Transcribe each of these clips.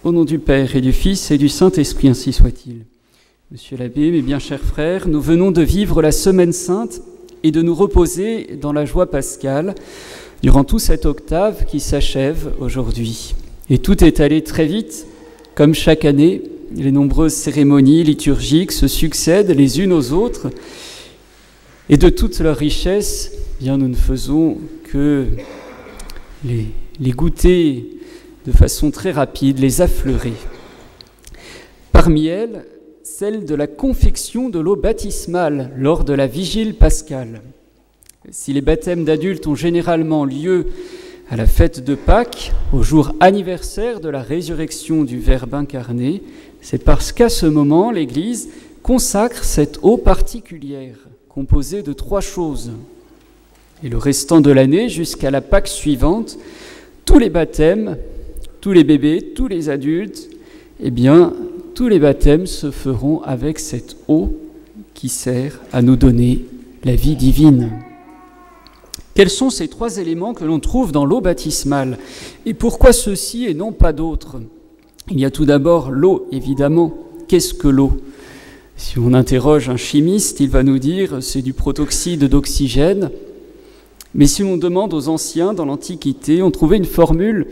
Au nom du Père et du Fils et du Saint-Esprit, ainsi soit-il. Monsieur l'abbé, mes bien chers frères, nous venons de vivre la Semaine Sainte et de nous reposer dans la joie pascale durant toute cette octave qui s'achève aujourd'hui. Et tout est allé très vite, comme chaque année. Les nombreuses cérémonies liturgiques se succèdent les unes aux autres. Et de toute leur richesse, bien, nous ne faisons que les goûter de façon très rapide, les affleurer. Parmi elles, celle de la confection de l'eau baptismale lors de la vigile pascale. Si les baptêmes d'adultes ont généralement lieu à la fête de Pâques, au jour anniversaire de la résurrection du Verbe incarné, c'est parce qu'à ce moment, l'Église consacre cette eau particulière, composée de 3 choses. Et le restant de l'année, jusqu'à la Pâque suivante, tous les baptêmes, tous les bébés, tous les adultes, eh bien, tous les baptêmes se feront avec cette eau qui sert à nous donner la vie divine. Quels sont ces 3 éléments que l'on trouve dans l'eau baptismale? Et pourquoi ceux-ci et non pas d'autres? Il y a tout d'abord l'eau, évidemment. Qu'est-ce que l'eau? Si on interroge un chimiste, il va nous dire c'est du protoxyde d'oxygène. Mais si l'on demande aux anciens dans l'Antiquité, on trouvait une formule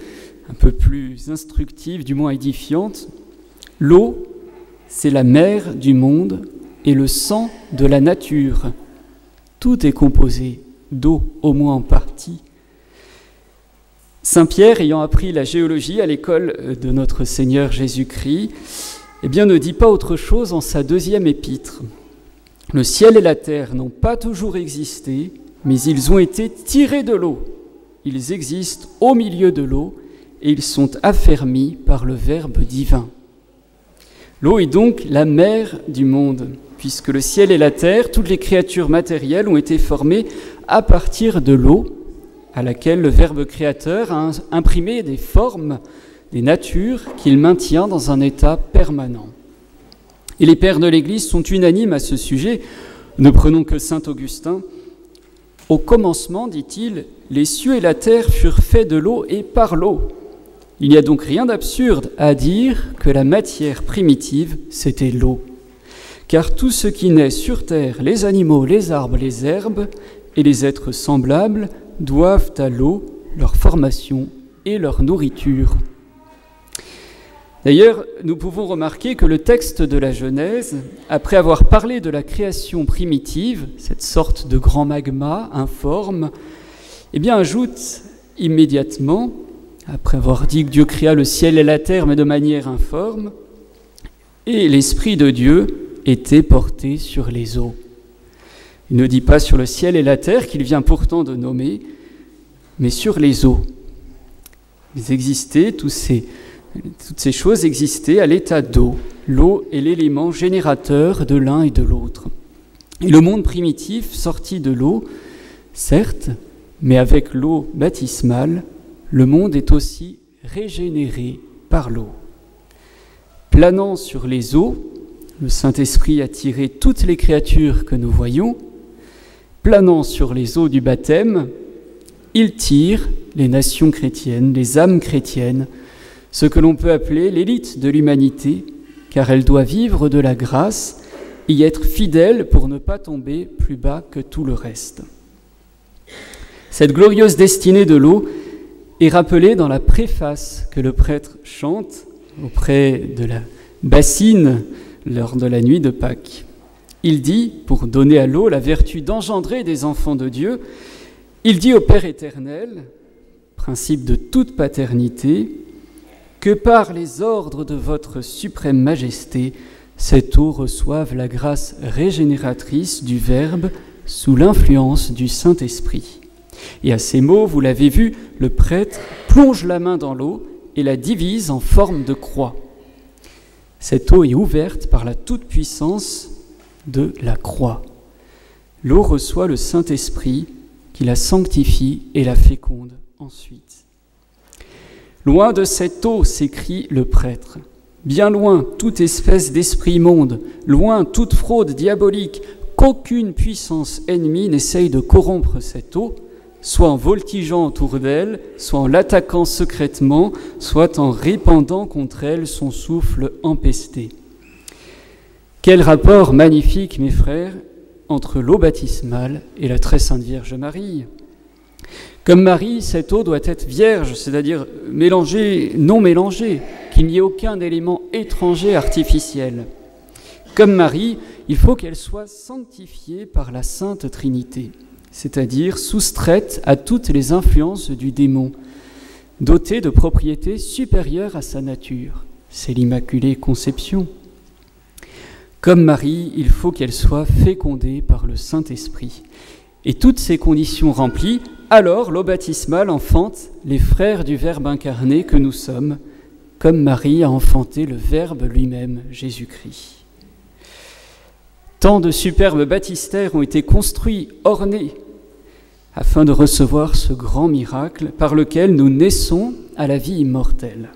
un peu plus instructive, du moins édifiante. L'eau, c'est la mère du monde et le sang de la nature. Tout est composé d'eau, au moins en partie. Saint Pierre, ayant appris la géologie à l'école de notre Seigneur Jésus-Christ, eh bien, ne dit pas autre chose en sa 2e épître. Le ciel et la terre n'ont pas toujours existé, mais ils ont été tirés de l'eau. Ils existent au milieu de l'eau et ils sont affermis par le Verbe divin. L'eau est donc la mère du monde, puisque le ciel et la terre, toutes les créatures matérielles ont été formées à partir de l'eau, à laquelle le Verbe créateur a imprimé des formes, des natures qu'il maintient dans un état permanent. Et les pères de l'Église sont unanimes à ce sujet. Ne prenons que saint Augustin. Au commencement, dit-il, les cieux et la terre furent faits de l'eau et par l'eau. Il n'y a donc rien d'absurde à dire que la matière primitive, c'était l'eau. Car tout ce qui naît sur terre, les animaux, les arbres, les herbes et les êtres semblables, doivent à l'eau leur formation et leur nourriture. D'ailleurs, nous pouvons remarquer que le texte de la Genèse, après avoir parlé de la création primitive, cette sorte de grand magma informe, eh bien ajoute immédiatement, après avoir dit que Dieu créa le ciel et la terre, mais de manière informe, et l'Esprit de Dieu était porté sur les eaux. Il ne dit pas sur le ciel et la terre, qu'il vient pourtant de nommer, mais sur les eaux. Ils existaient, toutes ces choses existaient à l'état d'eau. L'eau est l'élément générateur de l'un et de l'autre. Et le monde primitif sortit de l'eau, certes, mais avec l'eau baptismale, le monde est aussi régénéré par l'eau. Planant sur les eaux, le Saint-Esprit a tiré toutes les créatures que nous voyons. Planant sur les eaux du baptême, il tire les nations chrétiennes, les âmes chrétiennes, ce que l'on peut appeler l'élite de l'humanité, car elle doit vivre de la grâce, y être fidèle pour ne pas tomber plus bas que tout le reste. Cette glorieuse destinée de l'eau est rappelée dans la préface que le prêtre chante auprès de la bassine lors de la nuit de Pâques. Il dit, pour donner à l'eau la vertu d'engendrer des enfants de Dieu, il dit au Père éternel, principe de toute paternité, que par les ordres de votre suprême majesté, cette eau reçoive la grâce régénératrice du Verbe sous l'influence du Saint-Esprit. Et à ces mots, vous l'avez vu, le prêtre plonge la main dans l'eau et la divise en forme de croix. Cette eau est ouverte par la toute-puissance de la croix. L'eau reçoit le Saint-Esprit qui la sanctifie et la féconde ensuite. Loin de cette eau, s'écrie le prêtre, bien loin toute espèce d'esprit immonde, loin toute fraude diabolique, qu'aucune puissance ennemie n'essaye de corrompre cette eau, soit en voltigeant autour d'elle, soit en l'attaquant secrètement, soit en répandant contre elle son souffle empesté. Quel rapport magnifique, mes frères, entre l'eau baptismale et la très sainte Vierge Marie. Comme Marie, cette eau doit être vierge, c'est-à-dire mélangée, non mélangée, qu'il n'y ait aucun élément étranger artificiel. Comme Marie, il faut qu'elle soit sanctifiée par la Sainte Trinité, c'est-à-dire soustraite à toutes les influences du démon, dotée de propriétés supérieures à sa nature. C'est l'Immaculée Conception. Comme Marie, il faut qu'elle soit fécondée par le Saint-Esprit. Et toutes ces conditions remplies, alors l'eau baptismale enfante les frères du Verbe incarné que nous sommes, comme Marie a enfanté le Verbe lui-même, Jésus-Christ. Tant de superbes baptistères ont été construits, ornés, afin de recevoir ce grand miracle par lequel nous naissons à la vie immortelle.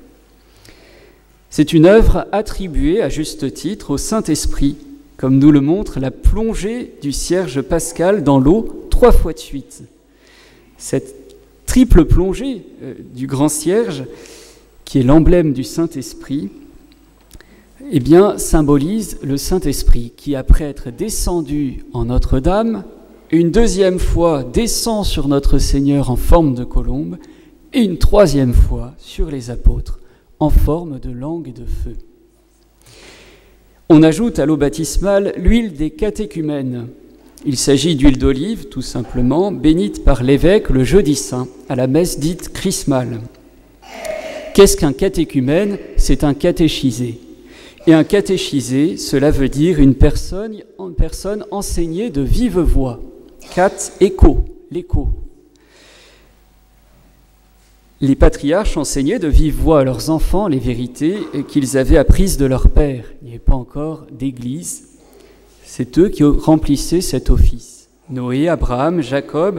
C'est une œuvre attribuée à juste titre au Saint-Esprit, comme nous le montre la plongée du cierge pascal dans l'eau 3 fois de suite. Cette triple plongée du grand cierge, qui est l'emblème du Saint-Esprit, eh bien, symbolise le Saint-Esprit qui, après être descendu en Notre-Dame, une deuxième fois descend sur notre Seigneur en forme de colombe et une troisième fois sur les apôtres en forme de langue de feu. On ajoute à l'eau baptismale l'huile des catéchumènes. Il s'agit d'huile d'olive, tout simplement, bénite par l'évêque le jeudi saint, à la messe dite chrismale. Qu'est-ce qu'un catéchumène ? C'est un catéchisé. Et un catéchisé, cela veut dire une personne enseignée de vive voix. Cat, écho, l'écho. Les patriarches enseignaient de vive voix à leurs enfants les vérités qu'ils avaient apprises de leur père. Il n'y avait pas encore d'église. C'est eux qui remplissaient cet office. Noé, Abraham, Jacob,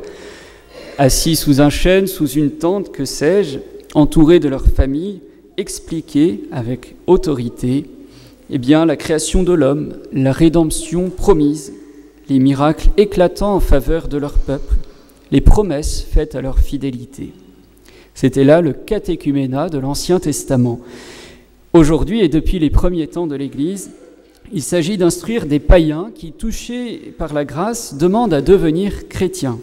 assis sous un chêne, sous une tente, que sais-je, entourés de leur famille, expliquaient avec autorité eh bien, la création de l'homme, la rédemption promise, les miracles éclatants en faveur de leur peuple, les promesses faites à leur fidélité. C'était là le catéchuménat de l'Ancien Testament. Aujourd'hui et depuis les premiers temps de l'Église, il s'agit d'instruire des païens qui, touchés par la grâce, demandent à devenir chrétiens.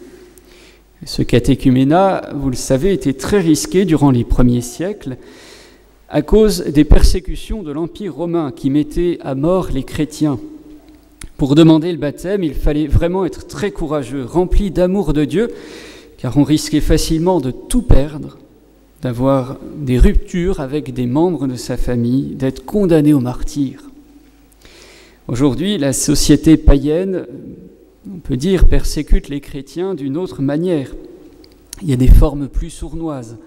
Ce catéchuménat, vous le savez, était très risqué durant les premiers siècles à cause des persécutions de l'Empire romain qui mettait à mort les chrétiens. Pour demander le baptême, il fallait vraiment être très courageux, rempli d'amour de Dieu, car on risquait facilement de tout perdre, d'avoir des ruptures avec des membres de sa famille, d'être condamné au martyre. Aujourd'hui, la société païenne, on peut dire, persécute les chrétiens d'une autre manière. Il y a des formes plus sournoises.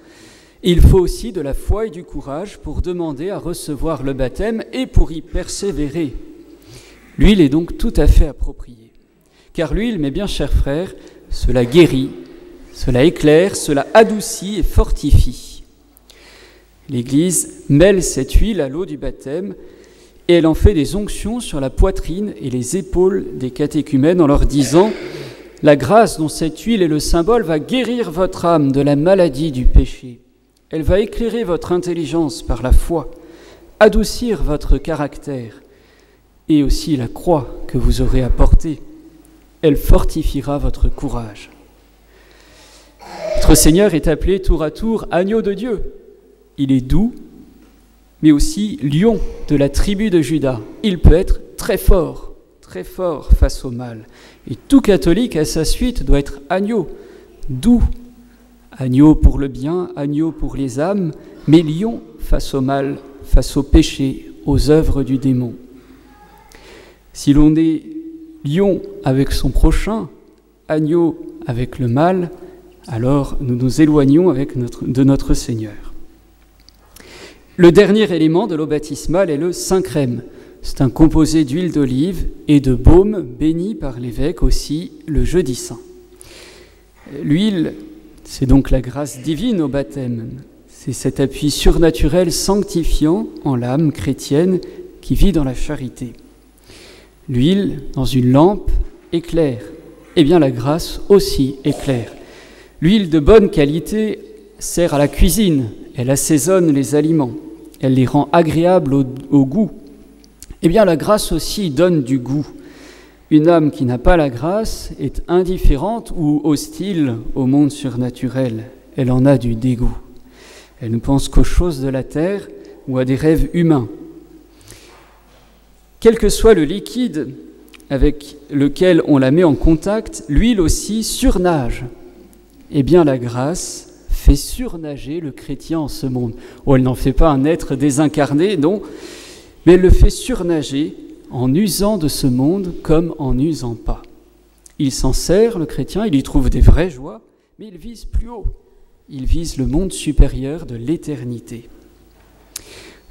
Il faut aussi de la foi et du courage pour demander à recevoir le baptême et pour y persévérer. L'huile est donc tout à fait appropriée. Car l'huile, mes bien chers frères, cela guérit, cela éclaire, cela adoucit et fortifie. L'Église mêle cette huile à l'eau du baptême et elle en fait des onctions sur la poitrine et les épaules des catéchumènes en leur disant « La grâce dont cette huile est le symbole va guérir votre âme de la maladie du péché. Elle va éclairer votre intelligence par la foi, adoucir votre caractère et aussi la croix que vous aurez à porter. Elle fortifiera votre courage. » Notre Seigneur est appelé tour à tour agneau de Dieu. Il est doux, mais aussi lion de la tribu de Juda. Il peut être très fort face au mal. Et tout catholique à sa suite doit être agneau, doux, agneau pour le bien, agneau pour les âmes, mais lion face au mal, face au péché, aux œuvres du démon. Si l'on est lion avec son prochain, agneau avec le mal, alors nous nous éloignons de notre Seigneur. Le dernier élément de l'eau baptismale est le Saint-Crème. C'est un composé d'huile d'olive et de baume béni par l'évêque aussi le jeudi saint. L'huile, c'est donc la grâce divine au baptême. C'est cet appui surnaturel sanctifiant en l'âme chrétienne qui vit dans la charité. L'huile, dans une lampe, éclaire. Eh bien, la grâce aussi éclaire. L'huile de bonne qualité sert à la cuisine, elle assaisonne les aliments, elle les rend agréables au goût. Eh bien, la grâce aussi donne du goût. Une âme qui n'a pas la grâce est indifférente ou hostile au monde surnaturel. Elle en a du dégoût. Elle ne pense qu'aux choses de la terre ou à des rêves humains. Quel que soit le liquide avec lequel on la met en contact, l'huile aussi surnage. Eh bien, la grâce fait surnager le chrétien en ce monde. Oh, elle n'en fait pas un être désincarné, non, mais elle le fait surnager en usant de ce monde comme en n'usant pas. Il s'en sert, le chrétien, il y trouve des vraies joies, mais il vise plus haut. Il vise le monde supérieur de l'éternité.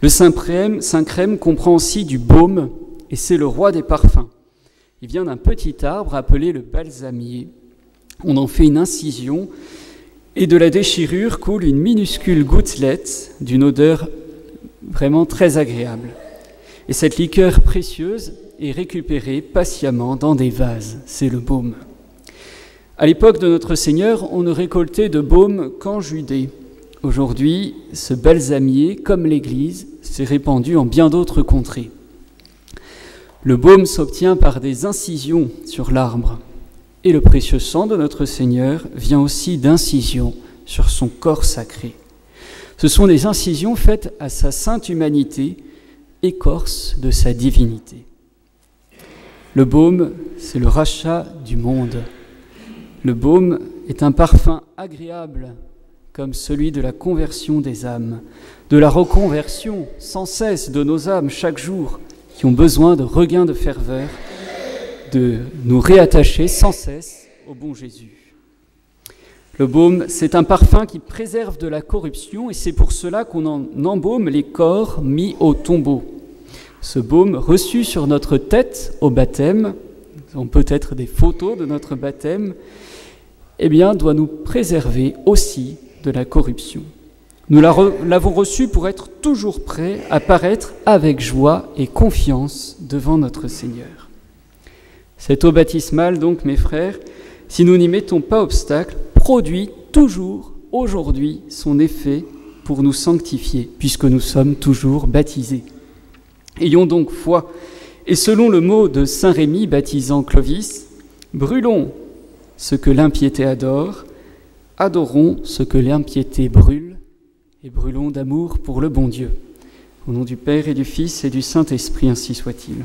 Le Saint-Crème comprend aussi du baume, et c'est le roi des parfums. Il vient d'un petit arbre appelé le balsamier. On en fait une incision, et de la déchirure coule une minuscule gouttelette d'une odeur vraiment très agréable. Et cette liqueur précieuse est récupérée patiemment dans des vases. C'est le baume. À l'époque de notre Seigneur, on ne récoltait de baume qu'en Judée. Aujourd'hui, ce balsamier, comme l'Église, s'est répandu en bien d'autres contrées. Le baume s'obtient par des incisions sur l'arbre. Et le précieux sang de notre Seigneur vient aussi d'incisions sur son corps sacré. Ce sont des incisions faites à sa sainte humanité, écorce de sa divinité. Le baume, c'est le rachat du monde. Le baume est un parfum agréable, comme celui de la conversion des âmes, de la reconversion sans cesse de nos âmes chaque jour, qui ont besoin de regain de ferveur, de nous réattacher sans cesse au bon Jésus. Le baume, c'est un parfum qui préserve de la corruption et c'est pour cela qu'on en embaume les corps mis au tombeau. Ce baume reçu sur notre tête au baptême, nous avons peut-être des photos de notre baptême, eh bien, doit nous préserver aussi de la corruption. Nous l'avons reçu pour être toujours prêts à paraître avec joie et confiance devant notre Seigneur. Cette eau baptismale, donc, mes frères, si nous n'y mettons pas obstacle, produit toujours, aujourd'hui, son effet pour nous sanctifier, puisque nous sommes toujours baptisés. Ayons donc foi, et selon le mot de saint Rémy baptisant Clovis, brûlons ce que l'impiété adore, adorons ce que l'impiété brûle, et brûlons d'amour pour le bon Dieu. Au nom du Père et du Fils et du Saint-Esprit, ainsi soit-il.